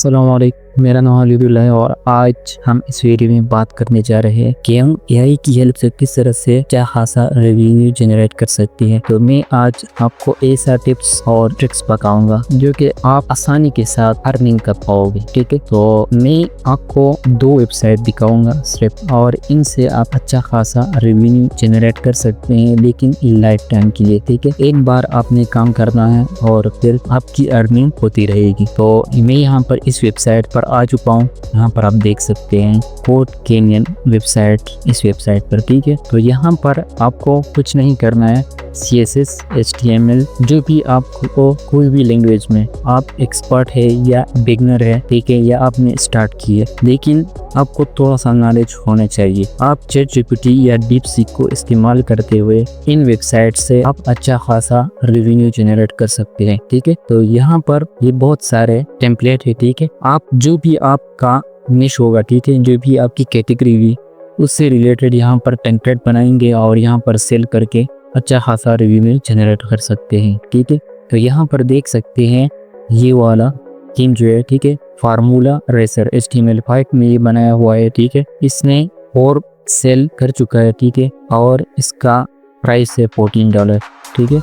अस्सलाम वालेकुम, मेरा नाम हबीबुल्लाह है और आज हम इस वीडियो में बात करने जा रहे हैं कि हम एआई की हेल्प से किस तरह से अच्छा खासा रेवेन्यू जनरेट कर सकते हैं। तो मैं आज आपको ऐसा टिप्स और ट्रिक्स बताऊंगा जो कि आप आसानी के साथ अर्निंग कर पाओगे। ठीक है, तो मैं आपको दो वेबसाइट दिखाऊंगा सिर्फ, और इनसे आप अच्छा खासा रेवेन्यू जनरेट कर सकते हैं, लेकिन लाइफ टाइम के लिए। ठीक है, एक बार आपने काम करना है और फिर आपकी अर्निंग होती रहेगी। तो मैं यहाँ पर इस वेबसाइट पर आ चुका हूँ। यहाँ पर आप देख सकते हैं कोड कैनियन वेबसाइट, इस वेबसाइट पर। ठीक है, तो यहाँ पर आपको कुछ नहीं करना है। CSS HTML जो भी आपको कोई भी लैंग्वेज में आप एक्सपर्ट है या बिगनर है, ठीक है, या आपने स्टार्ट की है, लेकिन आपको थोड़ा सा नॉलेज होना चाहिए। आप ChatGPT या DeepSeek को इस्तेमाल करते हुए इन वेबसाइट से आप अच्छा खासा रेवेन्यू जनरेट कर सकते हैं। ठीक है, तो यहाँ पर ये बहुत सारे टेम्पलेट है। ठीक है, आप जो भी आपका निश होगा, ठीक है, जो भी आपकी कैटेगरी हुई उससे रिलेटेड यहाँ पर टेम्पलेट बनाएंगे और यहाँ पर सेल करके अच्छा खासा रेवेन्यू जनरेट कर सकते हैं। ठीक है, तो यहाँ पर देख सकते हैं ये वाला थीम जो है, ठीक है, फार्मूला रेसर HTML5 में ये बनाया हुआ है। ठीक है, इसने और सेल कर चुका है। ठीक है, और इसका प्राइस है $14। ठीक है,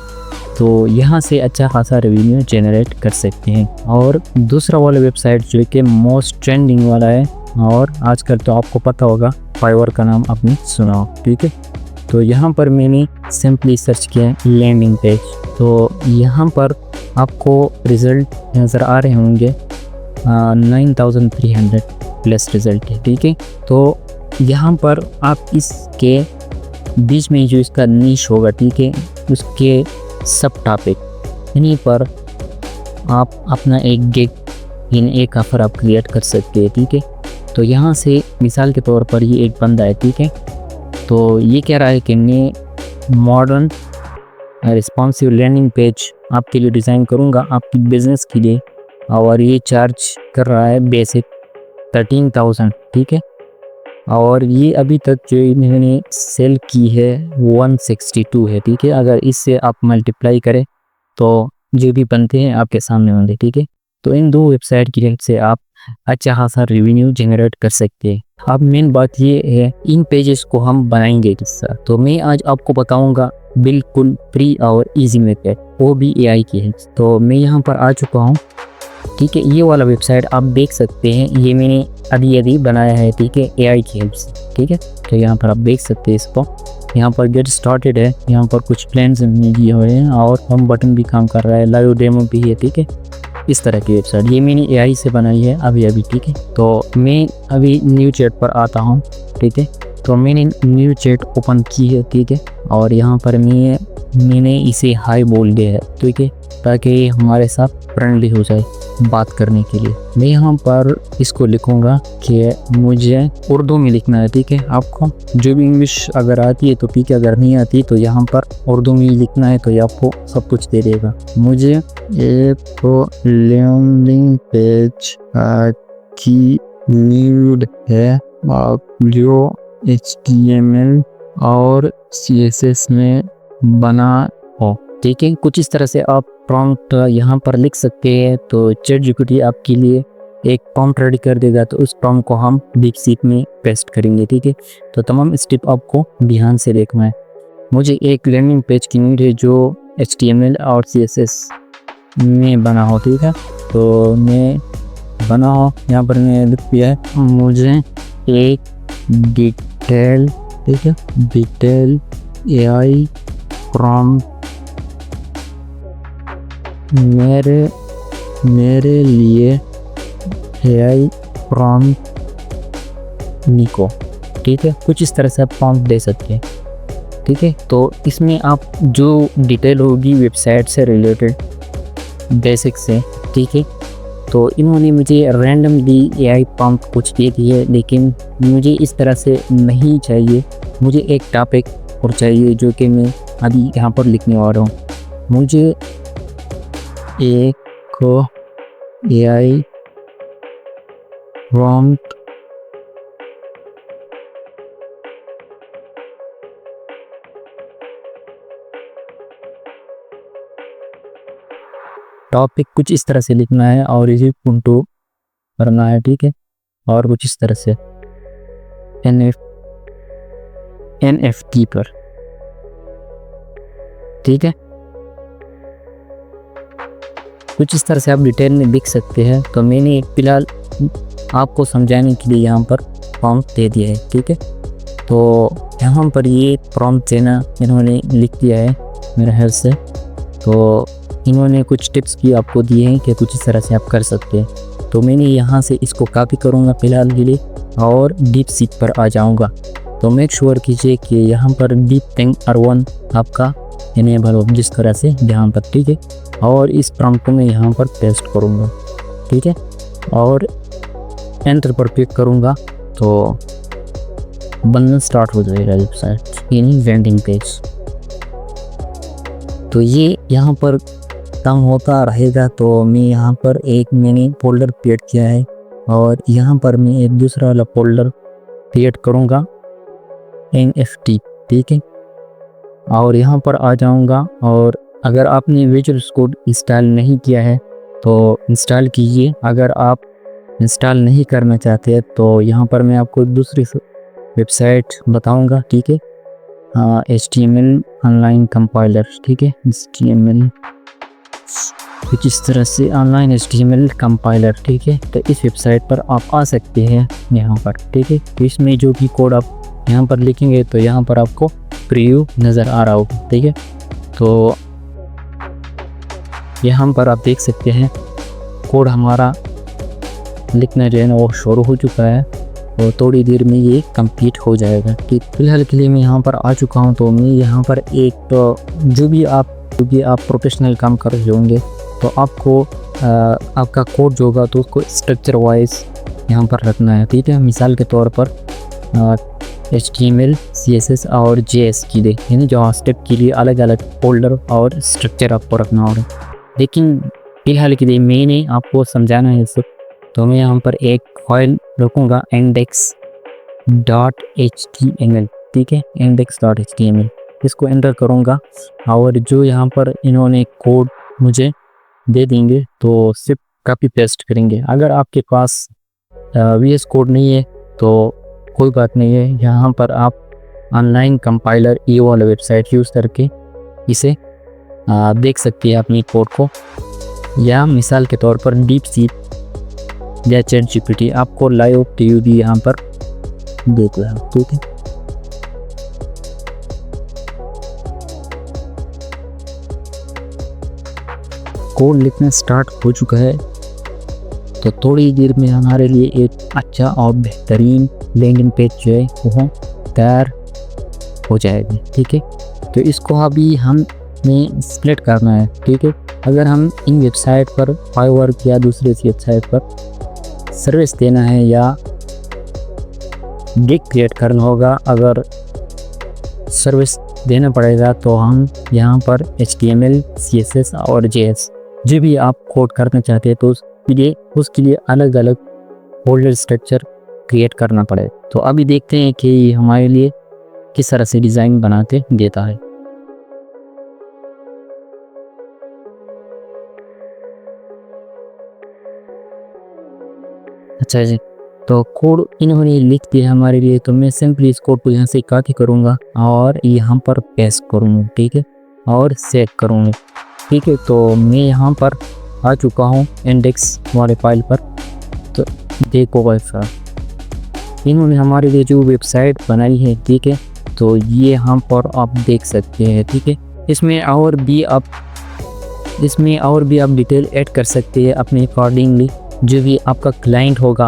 तो यहाँ से अच्छा खासा रेवेन्यू जनरेट कर सकते हैं। और दूसरा वाला वेबसाइट जो कि मोस्ट ट्रेंडिंग वाला है, और आजकल तो आपको पता होगा, फाइवर का नाम आपने सुना हो। ठीक है, तो यहाँ पर मैंने सिंपली सर्च किया लैंडिंग पेज, तो यहाँ पर आपको रिज़ल्ट नज़र आ रहे होंगे। 9300 प्लस रिज़ल्ट है। ठीक है, तो यहाँ पर आप इसके बीच में जो इसका नीश होगा, ठीक है, उसके सब टॉपिक इन्हीं पर आप अपना एक गिग इन एक ऑफर आप क्रिएट कर सकते हैं। ठीक है, तो यहाँ से मिसाल के तौर पर ये एक बंदा है। ठीक है, तो ये कह रहा है कि मैं मॉडर्न रिस्पॉन्सिव लैंडिंग पेज आपके लिए डिज़ाइन करूँगा आपकी बिज़नेस के लिए, और ये चार्ज कर रहा है बेसिक 13,000। ठीक है, और ये अभी तक जो इन्होंने सेल की है 162 है। ठीक है, अगर इससे आप मल्टीप्लाई करें तो जो भी बनते हैं आपके सामने होंगे। ठीक है, तो इन दो वेबसाइट की हेल्प से आप अच्छा खासा रेवेन्यू जनरेट कर सकते हैं। अब मेन बात ये है, इन पेजेस को हम बनाएंगे किससे, तो मैं आज आपको बताऊंगा बिल्कुल फ्री और इजी मेथड, वो भी AI की है। तो मैं यहाँ पर आ चुका हूँ। ठीक है, ये वाला वेबसाइट आप देख सकते हैं, ये मैंने अभी बनाया है। ठीक है, AI की हेल्प से। ठीक है, तो यहाँ पर आप देख सकते हैं इसको, यहाँ पर गेट स्टार्टेड है, यहाँ पर कुछ प्लान्स दिए हुए हैं और हम बटन भी काम कर रहा है, लाइव डेमो भी है। ठीक है, इस तरह की वेबसाइट ये मैंने AI से बनाई है अभी। ठीक है, तो मैं अभी न्यू चैट पर आता हूँ। ठीक है, तो मैंने न्यू चैट ओपन की है। ठीक है, और यहाँ पर मैंने इसे हाई बोल दिया है। ठीक है, ताकि हमारे साथ फ्रेंडली हो जाए बात करने के लिए। मैं यहाँ पर इसको लिखूँगा कि मुझे उर्दू में लिखना है। ठीक है, आपको जो भी इंग्लिश अगर आती है तो ठीक है, अगर नहीं आती तो यहाँ पर उर्दू में लिखना है, तो ये आपको सब कुछ दे देगा। मुझे एक लैंडिंग पेज की नीड है, आप जो HTML और CSS में बना हो। ठीक है, कुछ इस तरह से आप प्रॉम्प्ट यहाँ पर लिख सकते हैं, तो ChatGPT आपके लिए एक प्रॉम्प्ट रेडी कर देगा। तो उस प्रॉम्प्ट को हम DeepSeek में पेस्ट करेंगे। ठीक है, तो तमाम स्टेप आपको ध्यान से देखना है। मुझे एक लैंडिंग पेज की नीड है जो HTML और CSS में बना हो। ठीक है, तो मैं बना हो, यहाँ पर मैंने लिख दिया है, मुझे एक डिटेल, ठीक है, डिटेल AI प्रॉम्प्ट मेरे लिए AI प्रॉम्प्ट लिखो। ठीक है, कुछ इस तरह से आप प्रॉम्प्ट दे सकते हैं। ठीक है, तो इसमें आप जो डिटेल होगी वेबसाइट से रिलेटेड बेसिक से, ठीक है, तो इन्होंने मुझे रैंडमली AI प्रॉम्प्ट कुछ दे दी है, लेकिन मुझे इस तरह से नहीं चाहिए। मुझे एक टॉपिक और चाहिए जो कि मैं अभी यहाँ पर लिखने वाला हूँ। मुझे एक AI प्रॉम्प्ट टॉपिक कुछ इस तरह से लिखना है, और इसी करना है, ठीक है। और कुछ इस तरह से NFT पर, ठीक है। कुछ इस तरह से आप डिटेल में लिख सकते हैं। तो मैंने फिलहाल आपको समझाने के लिए यहाँ पर प्रॉम्प्ट दे दिया है, ठीक है। तो यहाँ पर ये प्रॉम्प्ट देना इन्होंने लिख दिया है मेरे ख्याल से। तो इन्होंने कुछ टिप्स भी आपको दिए हैं कि कुछ इस तरह से आप कर सकते हैं। तो मैंने यहाँ से इसको कॉपी करूँगा फिलहाल के लिए और डीप सीक पर आ जाऊँगा। तो मेक श्योर कीजिए कि यहाँ पर डीप थिंक R1 आपका इनेबल हो जिस तरह से यहाँ पर, ठीक है। और इस प्रॉम्प्ट को मैं यहाँ पर पेस्ट करूँगा, ठीक है, और एंटर पर क्लिक करूँगा तो बनना स्टार्ट हो जाएगा वेबसाइट यानी लैंडिंग पेज। तो ये यहाँ पर काम होता रहेगा। तो मैं यहाँ पर एक मैंने फोल्डर क्रिएट किया है और यहाँ पर मैं एक दूसरा वाला फोल्डर क्रिएट करूँगा NFT, ठीक है। और यहाँ पर आ जाऊँगा और अगर आपने विजुअल कोड इंस्टॉल नहीं किया है तो इंस्टॉल कीजिए। अगर आप इंस्टॉल नहीं करना चाहते हैं तो यहाँ पर मैं आपको दूसरी वेबसाइट बताऊँगा, ठीक है। HTML ऑनलाइन कंपाइलर, ठीक है। HTML कुछ इस तरह से ऑनलाइन HTML कंपाइलर, ठीक है। तो इस वेबसाइट पर आप आ सकते हैं यहाँ पर, ठीक है। तो इसमें जो भी कोड आप यहाँ पर लिखेंगे तो यहाँ पर आपको प्रीव्यू नज़र आ रहा होगा, ठीक है। तो यहाँ पर आप देख सकते हैं कोड हमारा लिखना जो है ना वो शुरू हो चुका है और थोड़ी देर में ये कंप्लीट हो जाएगा, ठीक। फिलहाल के लिए मैं यहाँ पर आ चुका हूँ। तो मैं यहाँ पर एक जो भी आप प्रोफेशनल काम कर रहे होंगे तो आपको आपका कोड जो होगा तो उसको स्ट्रक्चर वाइज यहाँ पर रखना है, ठीक है। मिसाल के तौर पर HTML, CSS और JS के लिए यानी जावास्क्रिप्ट के लिए अलग अलग फोल्डर और स्ट्रक्चर आपको रखना होगा। लेकिन फिलहाल के लिए मैंने आपको समझाना है सब। तो मैं यहाँ पर एक फाइल रखूँगा index.html, ठीक है, index.html। इसको एंटर करूँगा और जो यहाँ पर इन्होंने कोड मुझे दे देंगे तो सिर्फ कॉपी पेस्ट करेंगे। अगर आपके पास VS कोड नहीं है तो कोई बात नहीं है, यहाँ पर आप ऑनलाइन कंपाइलर ये वाला वेबसाइट यूज़ करके इसे देख सकते हैं अपनी कोड को। या मिसाल के तौर पर डीप सीक या ChatGPT आपको लाइव प्रीव्यू भी यहाँ पर देख रहा है, ठीक है। कोड लिखना स्टार्ट हो चुका है। तो थोड़ी देर में हमारे लिए एक अच्छा और बेहतरीन लैंडिंग पेज जो है वो तैयार हो जाएगी, ठीक है। तो इसको अभी हमें स्प्लिट करना है, ठीक है। अगर हम इन वेबसाइट पर फाइवर या दूसरे वेबसाइट पर सर्विस देना है या गिग क्रिएट करना होगा, अगर सर्विस देना पड़ेगा तो हम यहाँ पर HTML, CSS और JS जो भी आप कोड करना चाहते हैं तो उसके लिए अलग अलग फोल्डर स्ट्रक्चर क्रिएट करना पड़ेगा। तो अभी देखते हैं कि हमारे लिए किस तरह से डिज़ाइन बनाते देता है। अच्छा जी, तो कोड इन्होंने लिख दिया हमारे लिए। तो मैं सिंपली इस कोड को यहाँ से कॉपी करूँगा और यहाँ पर पेस्ट करूँगा, ठीक है, और सेव करूँगा, ठीक है। तो मैं यहाँ पर आ चुका हूँ इंडेक्स वाले फाइल पर। तो देखो वैसा इन्होंने हमारे लिए जो वेबसाइट बनाई है, ठीक है। तो ये यहाँ पर आप देख सकते हैं, ठीक है। इसमें और भी आप डिटेल ऐड कर सकते हैं अपने अकॉर्डिंगली। जो भी आपका क्लाइंट होगा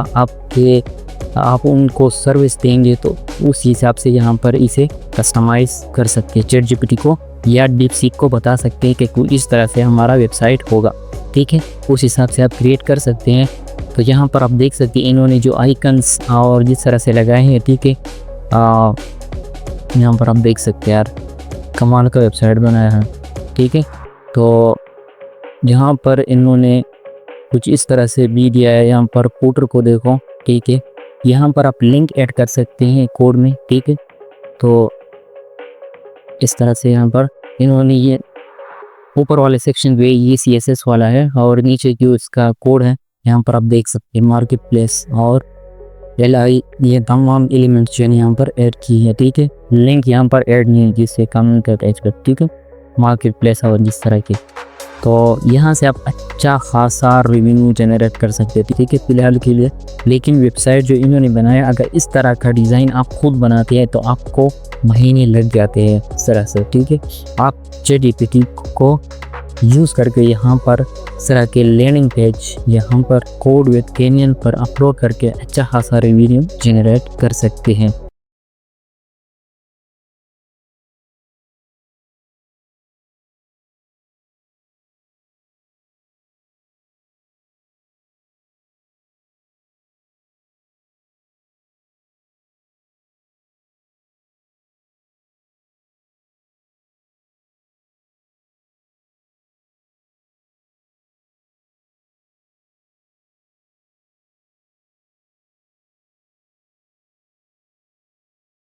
आप उनको सर्विस देंगे तो उस हिसाब से यहाँ पर इसे कस्टमाइज़ कर सकते हैं। ChatGPT को या DeepSeek को बता सकते हैं कि इस तरह से हमारा वेबसाइट होगा, ठीक है। उस हिसाब से आप क्रिएट कर सकते हैं। तो यहाँ पर आप देख सकते हैं इन्होंने जो आइकन्स और जिस तरह से लगाए हैं, ठीक है। यहाँ पर आप देख सकते हैं यार कमाल का वेबसाइट बनाया है, ठीक है। तो यहाँ पर इन्होंने कुछ इस तरह से भी दिया है। यहाँ पर फुटर को देखो, ठीक है। यहाँ पर आप लिंक ऐड कर सकते हैं कोड में, ठीक है। तो इस तरह से यहाँ पर इन्होंने ये ऊपर वाले सेक्शन पे ये CSS वाला है और नीचे जो इसका कोड है यहाँ पर आप देख सकते हैं मार्केट प्लेस और LI, ये तमाम एलिमेंट्स जो है यहाँ पर ऐड की है। ठीक है, लिंक यहाँ पर ऐड नहीं है जिससे कमेंट कर पेज पर। ठीक है, मार्केट प्लेस और जिस तरह के, तो यहाँ से आप अच्छा खासा रेवेन्यू जनरेट कर सकते हैं। ठीक है, फिलहाल के लिए। लेकिन वेबसाइट जो इन्होंने बनाया, अगर इस तरह का डिज़ाइन आप खुद बनाते हैं तो आपको महीने लग जाते हैं इस तरह से। ठीक है, आप ChatGPT को यूज़ करके यहाँ पर इस तरह के लैंडिंग पेज यहाँ पर कोड विद कैनियन पर अपलोड करके अच्छा खासा रेवेन्यू जनरेट कर सकते हैं।